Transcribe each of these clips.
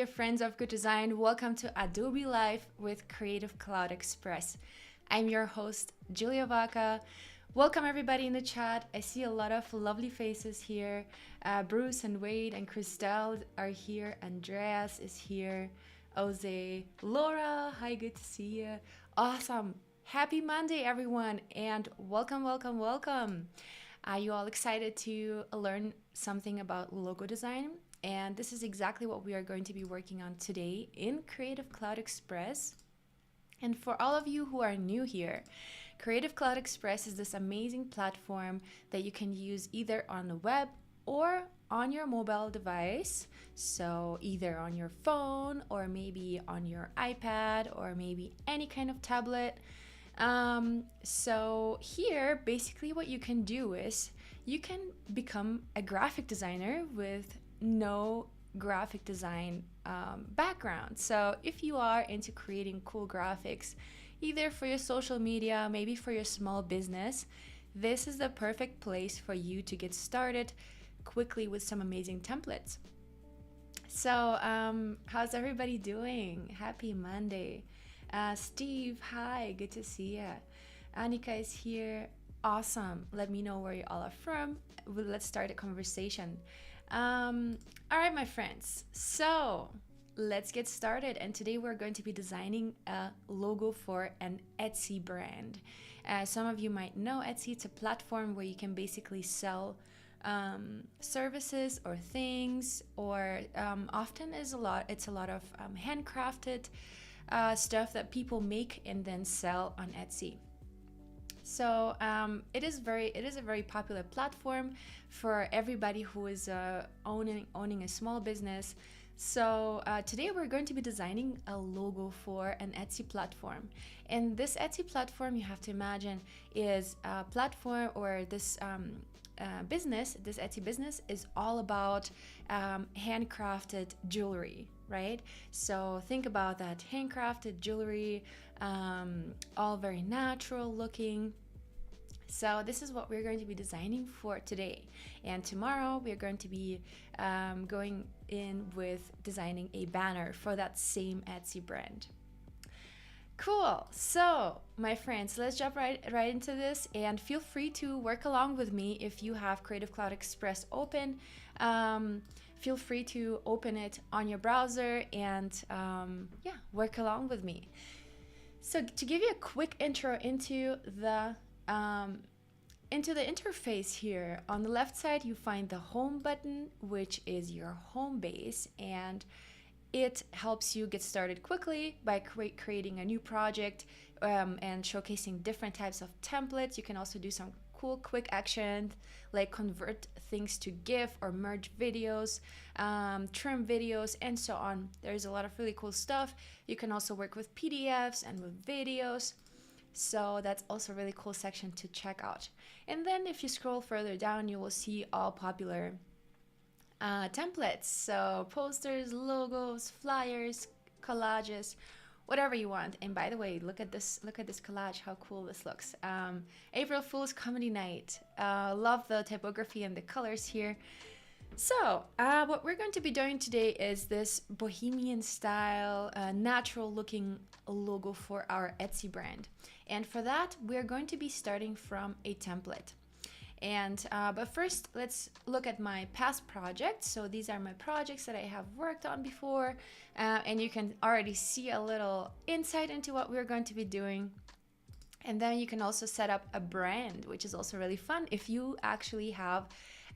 dear friends of good design. Welcome to Adobe Live with Creative Cloud Express. I'm your host, Julia Vaca. Welcome everybody in the chat. I see a lot of lovely faces here. Bruce and Wade and Christelle are here. Andreas is here. Jose, Laura, hi, good to see you. Awesome. Happy Monday, everyone, and welcome, welcome, welcome. Are you all excited to learn something about logo design? And this is exactly what we are going to be working on today in Creative Cloud Express. And for all of you who are new here, Creative Cloud Express is this amazing platform that you can use either on the web or on your mobile device. So either on your phone or maybe on your iPad or maybe any kind of tablet. So here, basically what you can do is you can become a graphic designer with no graphic design background. So if you are into creating cool graphics, either for your social media, maybe for your small business, this is the perfect place for you to get started quickly with some amazing templates. So how's everybody doing? Happy Monday. Steve, hi, good to see you. Annika is here. Awesome. Let me know where you all are from. Let's start a conversation. All right, my friends. So let's get started. And today we're going to be designing a logo for an Etsy brand. Some of you might know Etsy. It's a platform where you can basically sell services or things, or often it's a lot of handcrafted stuff that people make and then sell on Etsy. So it is a very popular platform for everybody who is owning a small business. So today we're going to be designing a logo for an Etsy platform. And this Etsy platform, you have to imagine, is a platform, or this this Etsy business is all about handcrafted jewelry, right? So think about that handcrafted jewelry, all very natural looking. So this is what we're going to be designing for today. And tomorrow we're going to be going in with designing a banner for that same Etsy brand. Cool. So, my friends, let's jump right into this, and feel free to work along with me if you have Creative Cloud Express open. Feel free to open it on your browser and work along with me. So, to give you a quick intro into the interface here, on the left side you find the home button, which is your home base, and it helps you get started quickly by creating a new project and showcasing different types of templates. You can also do some cool quick actions like convert things to GIF or merge videos, trim videos, and so on. There's a lot of really cool stuff. You can also work with PDFs and with videos. So that's also a really cool section to check out. And then if you scroll further down, you will see all popular templates, so posters, logos, flyers, collages, whatever you want. And by the way, look at this collage, how cool this looks. April Fool's comedy night. Love the typography and the colors here. So what we're going to be doing today is this bohemian style, natural looking logo for our Etsy brand. And for that, we're going to be starting from a template. And but first, let's look at my past projects. So these are my projects that I have worked on before, and you can already see a little insight into what we're going to be doing. And then you can also set up a brand, which is also really fun if you actually have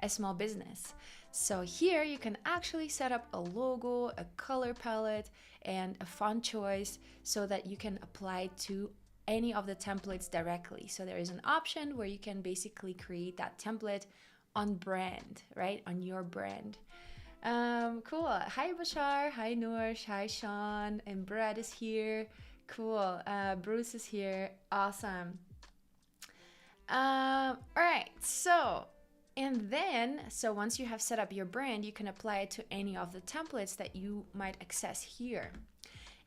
a small business. So here you can actually set up a logo, a color palette, and a font choice so that you can apply to any of the templates directly. So there is an option where you can basically create that template on brand, right? On your brand. Cool. Hi Bashar, hi Noor, hi Sean, and Brad is here. Cool. Bruce is here. Awesome. All right. So once you have set up your brand, you can apply it to any of the templates that you might access here.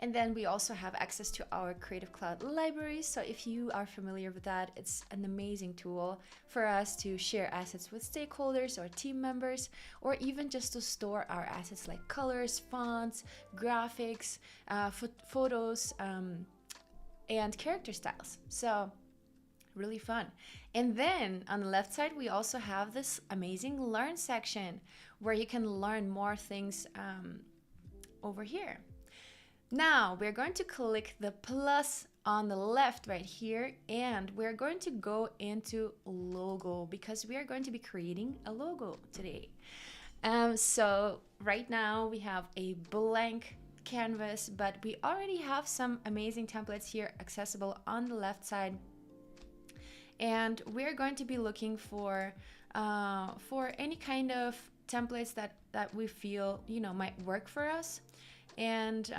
And then we also have access to our Creative Cloud library. So if you are familiar with that, it's an amazing tool for us to share assets with stakeholders or team members, or even just to store our assets like colors, fonts, graphics, photos, and character styles. So really fun. And then on the left side, we also have this amazing Learn section where you can learn more things over here. Now we're going to click the plus on the left right here, and we're going to go into logo because we are going to be creating a logo today. So right now we have a blank canvas, but we already have some amazing templates here accessible on the left side. And we're going to be looking for any kind of templates that we feel, might work for us. And,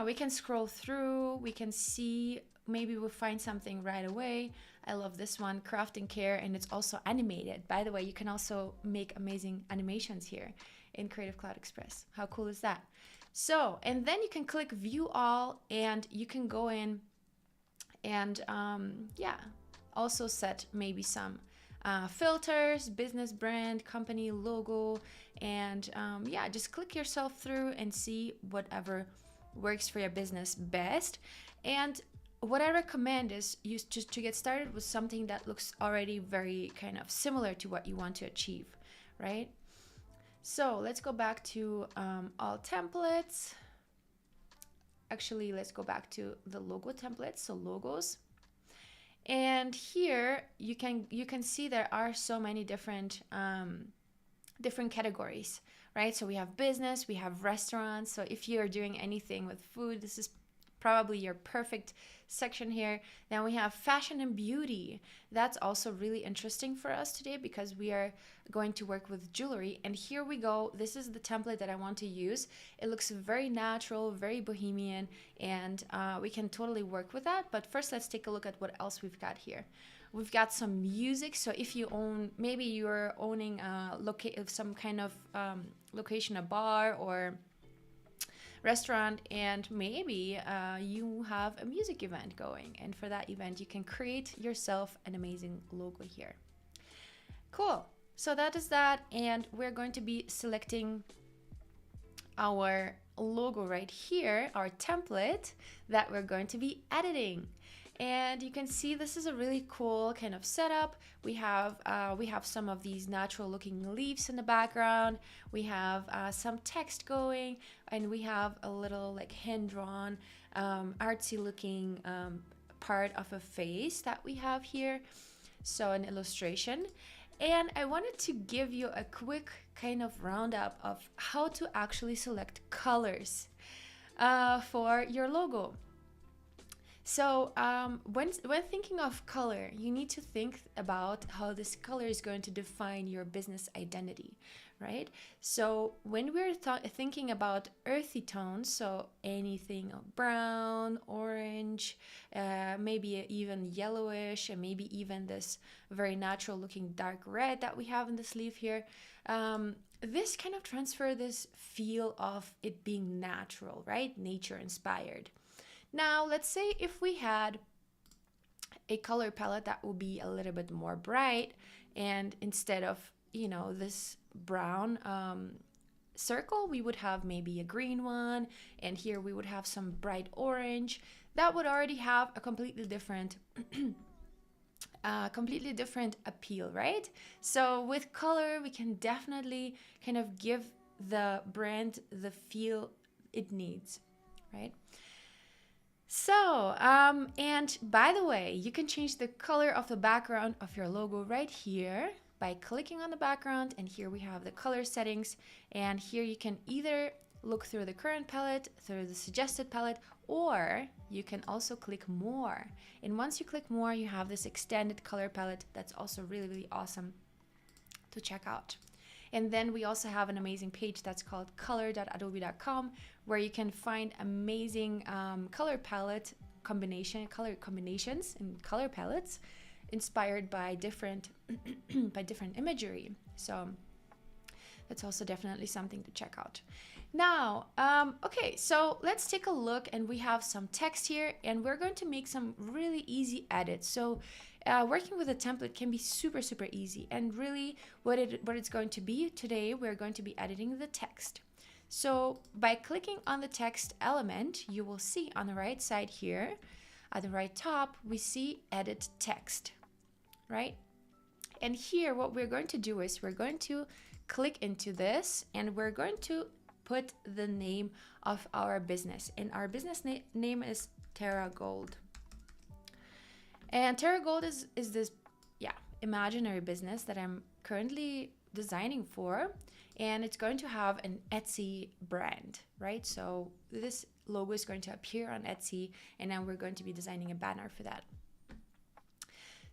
we can scroll through, we can see, maybe we'll find something right away. I love this one, Craft and Care, and it's also animated. By the way, you can also make amazing animations here in Creative Cloud Express. How cool is that? So, and then you can click View All, and you can go in and also set maybe some filters, business brand, company logo, and just click yourself through and see whatever works for your business best. And what I recommend is just to get started with something that looks already very kind of similar to what you want to achieve, right? So let's go back to all templates. Actually, let's go back to the logo templates, so logos. And here you can see there are so many different categories, right? So we have business, we have restaurants. So if you're doing anything with food, this is probably your perfect section here. Then we have fashion and beauty. That's also really interesting for us today because we are going to work with jewelry. And here we go. This is the template that I want to use. It looks very natural, very bohemian, and we can totally work with that. But first, let's take a look at what else we've got here. We've got some music. So if you maybe you're owning some kind of location, a bar or restaurant, and maybe you have a music event going, and for that event you can create yourself an amazing logo here. Cool. So that is that, and we're going to be selecting our logo right here, our template that we're going to be editing. And you can see this is a really cool kind of setup. We have some of these natural looking leaves in the background. We have some text going, and we have a little like hand-drawn, artsy looking part of a face that we have here. So an illustration. And I wanted to give you a quick kind of roundup of how to actually select colors for your logo. So when thinking of color, you need to think about how this color is going to define your business identity, right? So when we're thinking about earthy tones, so anything brown, orange, maybe even yellowish, and maybe even this very natural looking dark red that we have in the sleeve here, this kind of transfer this feel of it being natural, right? Nature inspired. Now, let's say if we had a color palette that would be a little bit more bright, and instead of, this brown circle, we would have maybe a green one, and here we would have some bright orange. That would already have a completely different appeal, right? So with color, we can definitely kind of give the brand the feel it needs, right? So, and by the way, you can change the color of the background of your logo right here by clicking on the background, and here we have the color settings, and here you can either look through the current palette, through the suggested palette, or you can also click more. And once you click more, you have this extended color palette that's also really, really awesome to check out. And then we also have an amazing page that's called color.adobe.com, where you can find amazing color combinations and color palettes inspired by different imagery. So that's also definitely something to check out. Now, okay, so let's take a look, and we have some text here, and we're going to make some really easy edits. So working with a template can be super, super easy. And really what it's going to be today, we're going to be editing the text. So by clicking on the text element, you will see on the right side here, at the right top, we see edit text, right? And here, what we're going to do is we're going to click into this, and we're going to put the name of our business. And our business name is Terra Gold. And Terra Gold is this, yeah, imaginary business that I'm currently designing for. And it's going to have an Etsy brand, right? So this logo is going to appear on Etsy, and then we're going to be designing a banner for that.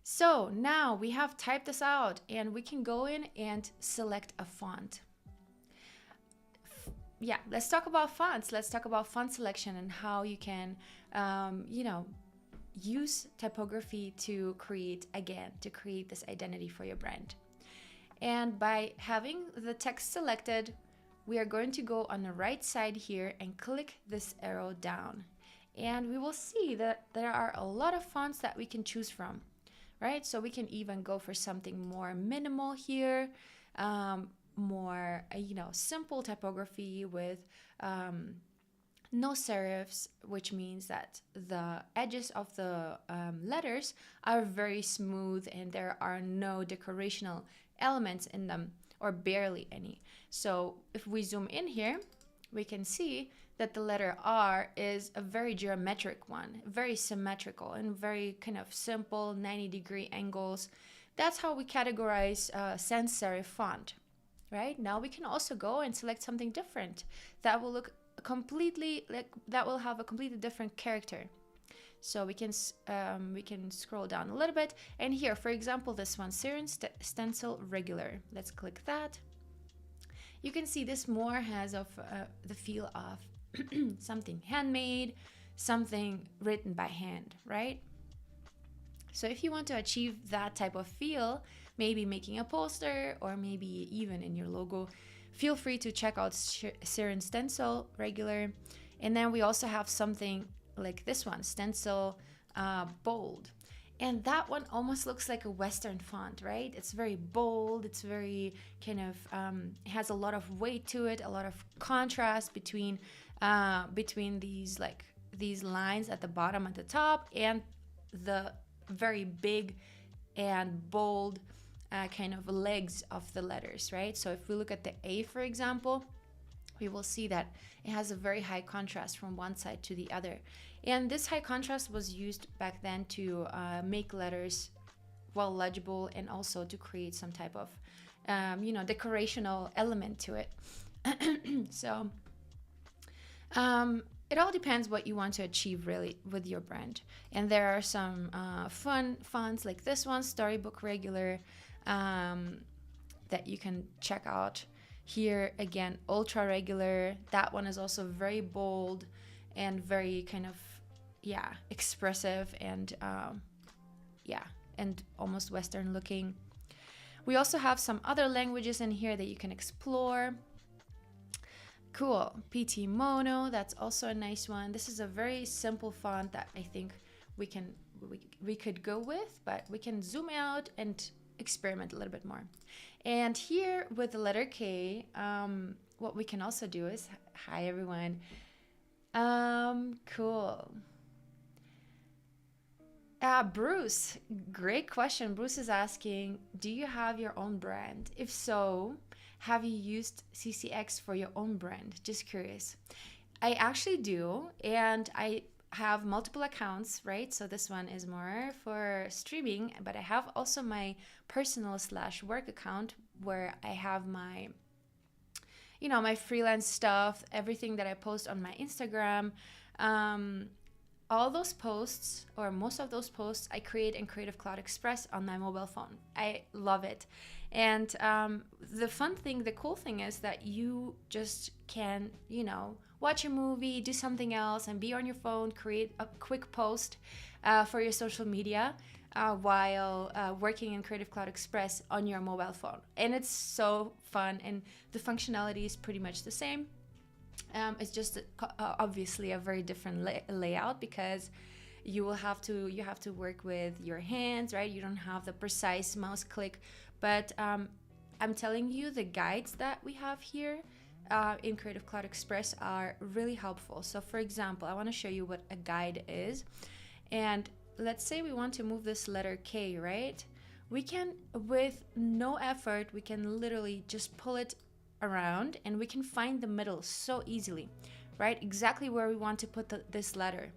So now we have typed this out, and we can go in and select a font. Yeah, let's talk about fonts. Let's talk about font selection and how you can, use typography to create this identity for your brand. And by having the text selected, we are going to go on the right side here and click this arrow down. And we will see that there are a lot of fonts that we can choose from, right? So we can even go for something more minimal here, more, simple typography with no serifs, which means that the edges of the letters are very smooth and there are no decorational elements in them, or barely any. So if we zoom in here, we can see that the letter R is a very geometric one, very symmetrical and very kind of simple 90-degree angles. That's how we categorize sans serif font, right? Now we can also go and select something different that will look that will have a completely different character. So we can scroll down a little bit, and here, for example, this one, Serif Stencil Regular. Let's click that. You can see this more has of the feel of something handmade, something written by hand, right? So if you want to achieve that type of feel, maybe making a poster or maybe even in your logo, feel free to check out Serif Stencil Regular. And then we also have something like this one, Stencil Bold. And that one almost looks like a Western font, right? It's very bold. It's very kind of, it has a lot of weight to it, a lot of contrast between these lines at the bottom and the top, and the very big and bold kind of legs of the letters, right? So if we look at the A, for example, we will see that it has a very high contrast from one side to the other. And this high contrast was used back then to make letters well legible, and also to create some type of, decorational element to it. So it all depends what you want to achieve really with your brand. And there are some fun fonts like this one, Storybook Regular, that you can check out. Here again, Ultra Regular. That one is also very bold and very kind of, expressive and and almost Western looking. We also have some other languages in here that you can explore. Cool. PT Mono, that's also a nice one. This is a very simple font that I think we could go with, but we can zoom out and experiment a little bit more. And here with the letter K, what we can also do is, hi everyone. Cool. Bruce, great question. Bruce is asking, do you have your own brand? If so, have you used CCX for your own brand? Just curious. I actually do, and I have multiple accounts, right? So this one is more for streaming, but I have also my personal / work account where I have my, my freelance stuff, everything that I post on my Instagram. All those posts, or most of those posts, I create in Creative Cloud Express on my mobile phone. I love it. And the cool thing is that you just can, watch a movie, do something else, and be on your phone, create a quick post for your social media while working in Creative Cloud Express on your mobile phone. And it's so fun, and the functionality is pretty much the same. It's just obviously a very different layout, because you have to work with your hands, right? You don't have the precise mouse click. But I'm telling you, the guides that we have here in Creative Cloud Express are really helpful. So for example, I want to show you what a guide is. And let's say we want to move this letter K, right? We can, with no effort, we can literally just pull it around, and we can find the middle so easily, right? Exactly where we want to put this letter.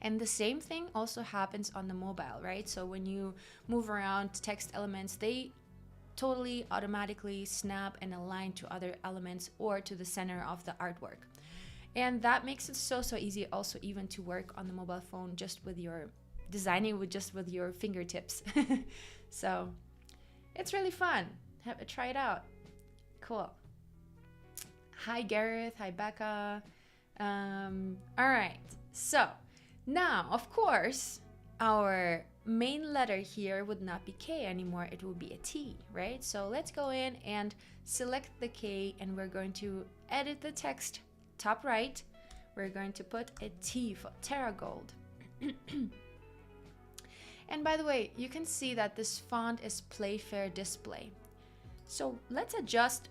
And the same thing also happens on the mobile, right? So when you move around text elements, they totally automatically snap and align to other elements or to the center of the artwork. And that makes it so easy also even to work on the mobile phone, just with your designing with your fingertips. So it's really fun. Try it out. Cool. Hi Gareth, hi Becca. All right, so now of course our main letter here would not be K anymore, it will be a T, right? So let's go in and select the K, and we're going to edit the text top right. We're going to put a T for Terra Gold. And by the way, you can see that this font is Playfair Display. So let's adjust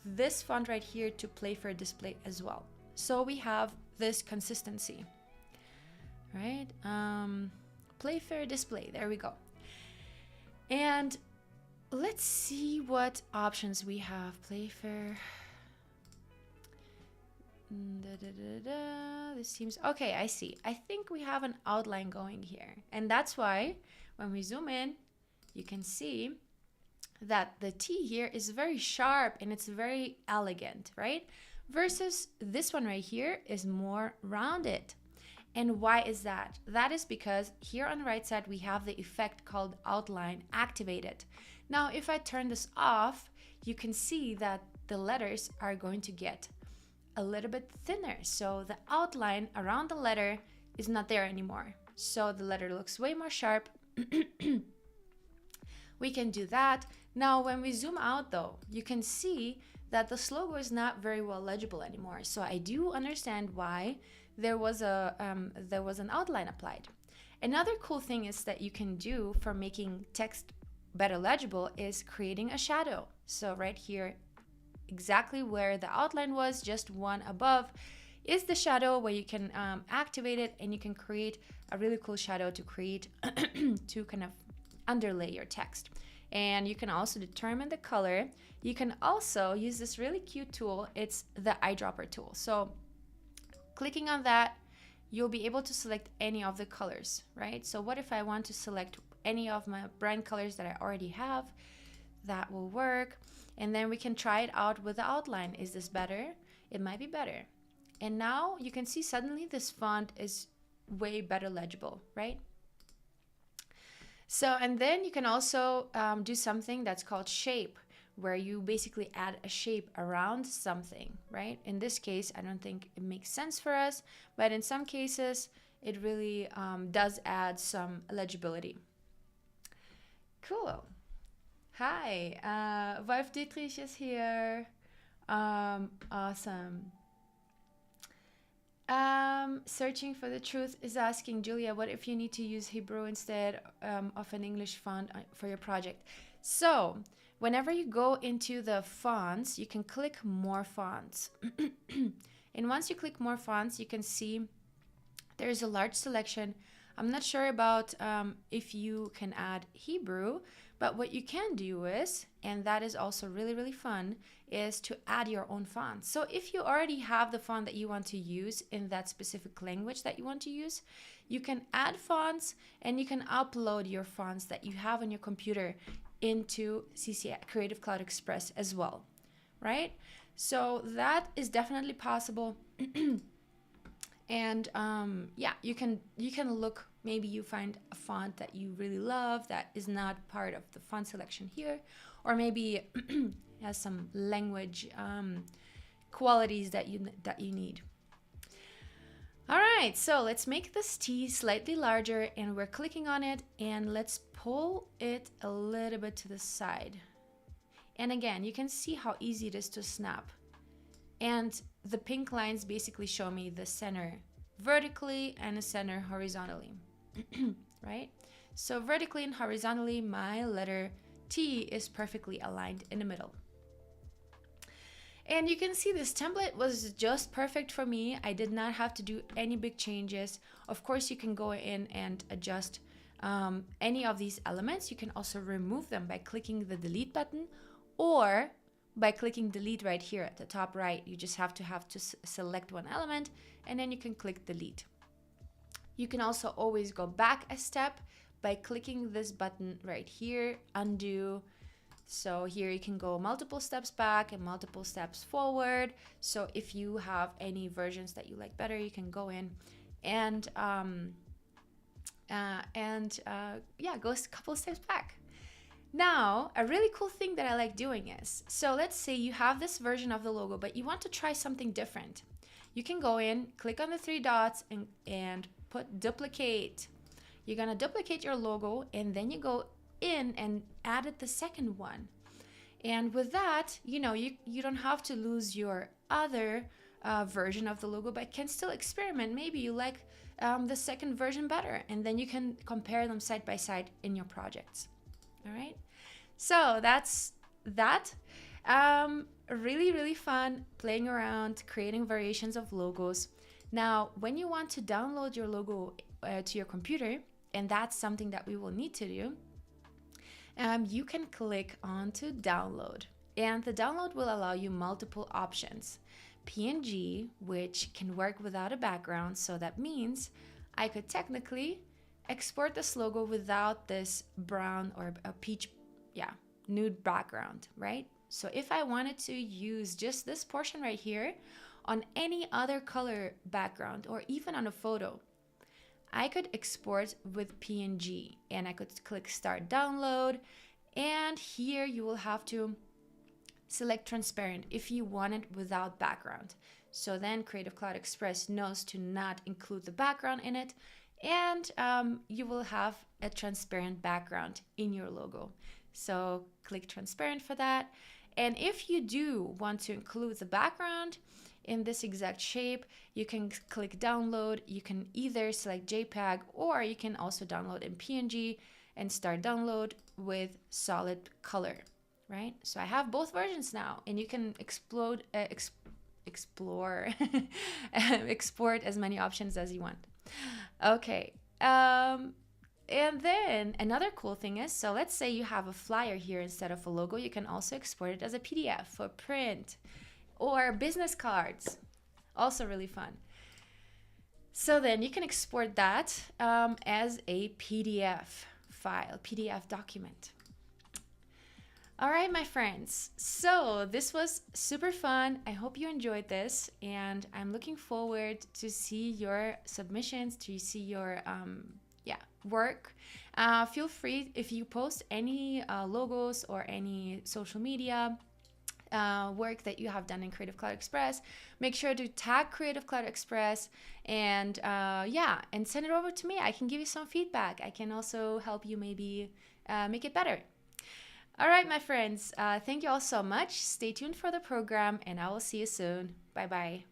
this font right here to Playfair Display as well, so we have this consistency, right? Playfair Display, there we go. And let's see what options we have. Playfair. This seems okay. I see. I think we have an outline going here, and that's why when we zoom in, you can see that the T here is very sharp and it's very elegant, right? Versus this one right here is more rounded. And why is that? That is because here on the right side, we have the effect called outline activated. Now, if I turn this off, you can see that the letters are going to get a little bit thinner. So the outline around the letter is not there anymore. So the letter looks way more sharp. We can do that. Now, when we zoom out though, you can see that this logo is not very well legible anymore. So I do understand why there was an outline applied. Another cool thing is that you can do for making text better legible is creating a shadow. So right here, exactly where the outline was, just one above, is the shadow where you can activate it, and you can create a really cool shadow to create to kind of underlay your text. And you can also determine the color. You can also use this really cute tool. It's the eyedropper tool. So clicking on that, you'll be able to select any of the colors, right? So what if I want to select any of my brand colors that I already have? That will work. And then we can try it out with the outline. Is this better? It might be better. And now you can see suddenly this font is way better legible, right? So, and then you can also do something that's called shape, where you basically add a shape around something, right? In this case, I don't think it makes sense for us, but in some cases, it really does add some legibility. Cool. Hi, Wolf Dietrich is here. Awesome. Searching for the Truth is asking, Julia, what if you need to use Hebrew instead of an English font for your project? So whenever you go into the fonts, you can click more fonts. And once you click more fonts, you can see there's a large selection. I'm not sure about if you can add Hebrew, but what you can do is, and that is also really, really fun, is to add your own font. So if you already have the font that you want to use in that specific language that you want to use, you can add fonts and you can upload your fonts that you have on your computer into Creative Cloud Express as well, right? So that is definitely possible. And yeah, you can look, maybe you find a font that you really love that is not part of the font selection here, or maybe has some language qualities that you need. All right, so let's make this T slightly larger, and we're clicking on it, and let's pull it a little bit to the side. And again, you can see how easy it is to snap. And the pink lines basically show me the center vertically and the center horizontally, right? So vertically and horizontally, my letter T is perfectly aligned in the middle. And you can see this template was just perfect for me. I did not have to do any big changes. Of course, you can go in and adjust any of these elements. You can also remove them by clicking the delete button, or by clicking delete right here at the top right. You just have to select one element, and then you can click delete. You can also always go back a step by clicking this button right here, undo. So here you can go multiple steps back and multiple steps forward. So if you have any versions that you like better, you can go in and yeah, go a couple steps back. Now, a really cool thing that I like doing is, so let's say you have this version of the logo, but you want to try something different. You can go in, click on the three dots and put duplicate. You're gonna duplicate your logo, and then you go in and added the second one. And with that, you know, you don't have to lose your other version of the logo, but can still experiment. Maybe you like the second version better, and then you can compare them side by side in your projects. All right, so that's that. Really, really fun playing around, creating variations of logos. Now, when you want to download your logo to your computer, and that's something that we will need to do, you can click on to download, and the download will allow you multiple options. PNG, which can work without a background, so that means I could technically export this logo without this brown or a peach, nude background, right? So if I wanted to use just this portion right here on any other color background or even on a photo, I could export with PNG, and I could click start download, and here you will have to select transparent if you want it without background. So then Creative Cloud Express knows to not include the background in it, and you will have a transparent background in your logo. So click transparent for that. And if you do want to include the background in this exact shape, you can click download. You can either select JPEG, or you can also download in PNG and start download with solid color, right? So I have both versions now, and you can explore export as many options as you want. Okay, and then another cool thing is, so let's say you have a flyer here instead of a logo, you can also export it as a PDF for print, or business cards, also really fun. So then you can export that as a PDF file, PDF document. All right, my friends, so this was super fun. I hope you enjoyed this, and I'm looking forward to see your submissions, to see your work. Feel free, if you post any logos or any social media work that you have done in Creative Cloud Express, make sure to tag Creative Cloud Express, and and send it over to me. I can give you some feedback. I can also help you maybe make it better. All right, my friends, thank you all so much. Stay tuned for the program, and I will see you soon. Bye-bye.